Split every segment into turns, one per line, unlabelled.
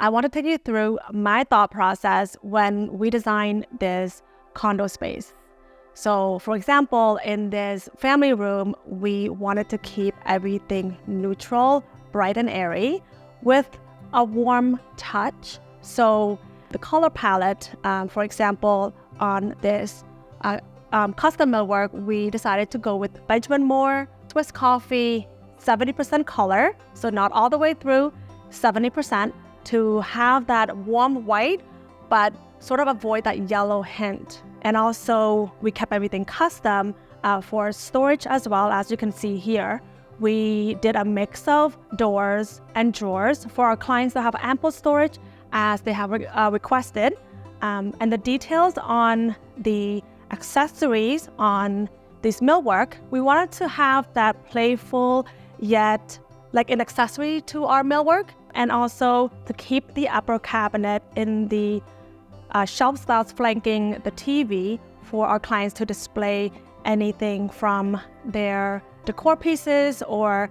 I want to take you through my thought process when we designed this condo space. So for example, in this family room, we wanted to keep everything neutral, bright and airy with a warm touch. So the color palette, for example, on this custom millwork, we decided to go with Benjamin Moore, Swiss coffee, 70% color, so not all the way through, 70%, to have that warm white, but sort of avoid that yellow hint. And also, we kept everything custom for storage as well. As you can see here, we did a mix of doors and drawers for our clients to have ample storage as they have requested. And the details on the accessories on this millwork, we wanted to have that playful yet like an accessory to our millwork, and also to keep the upper cabinet in the shelf styles flanking the TV for our clients to display anything from their decor pieces, or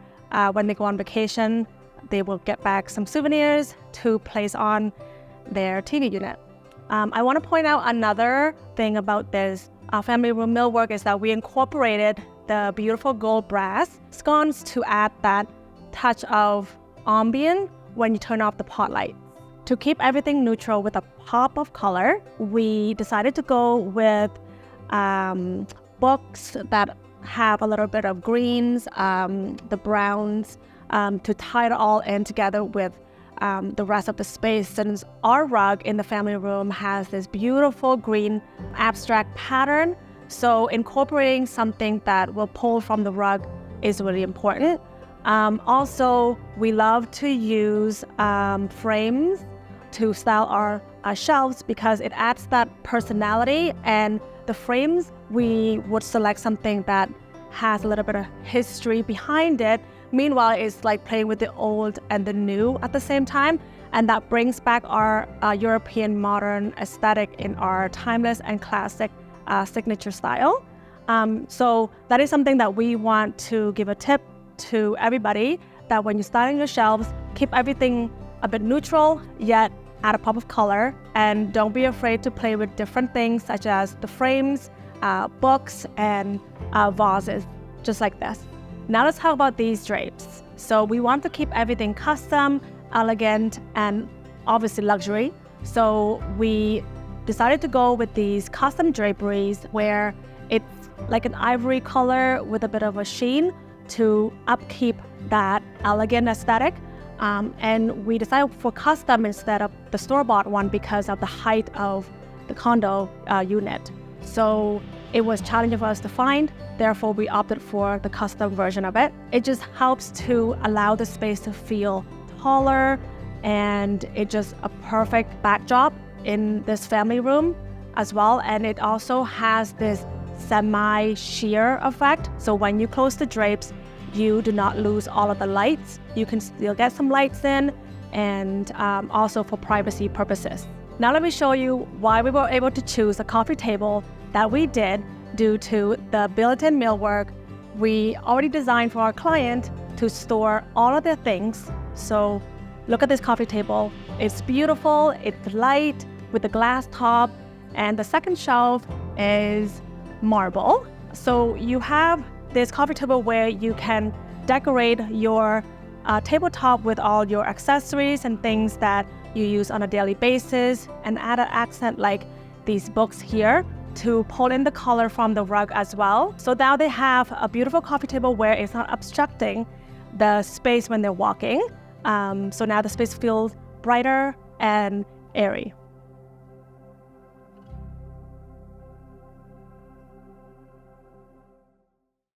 when they go on vacation, they will get back some souvenirs to place on their TV unit. I want to point out another thing about this family room millwork is that we incorporated the beautiful gold brass sconces to add that touch of ambient when you turn off the pot lights. To keep everything neutral with a pop of color, we decided to go with books that have a little bit of greens, the browns, to tie it all in together with the rest of the space, since our rug in the family room has this beautiful green abstract pattern. So incorporating something that will pull from the rug is really important. Also, we love to use frames to style our shelves because it adds that personality, and the frames, we would select something that has a little bit of history behind it. Meanwhile, it's like playing with the old and the new at the same time, and that brings back our European modern aesthetic in our timeless and classic signature style. So that is something that we want to give a tip to everybody, that when you're styling your shelves, keep everything a bit neutral, yet add a pop of color, and don't be afraid to play with different things such as the frames, books, and vases, just like this. Now let's talk about these drapes. So we want to keep everything custom, elegant, and obviously luxury. So we decided to go with these custom draperies where it's like an ivory color with a bit of a sheen to upkeep that elegant aesthetic. And we decided for custom instead of the store-bought one because of the height of the condo unit. So it was challenging for us to find, therefore we opted for the custom version of it. It just helps to allow the space to feel taller, and it's just a perfect backdrop in this family room as well. And it also has this semi-sheer effect. So when you close the drapes, you do not lose all of the lights. You can still get some lights in, and also for privacy purposes. Now let me show you why we were able to choose a coffee table that we did due to the built-in millwork we already designed for our client to store all of their things. So look at this coffee table. It's beautiful, it's light with a glass top, and the second shelf is marble. So you have this coffee table where you can decorate your tabletop with all your accessories and things that you use on a daily basis, and add an accent like these books here to pull in the color from the rug as well. So now they have a beautiful coffee table where it's not obstructing the space when they're walking. So now the space feels brighter and airy.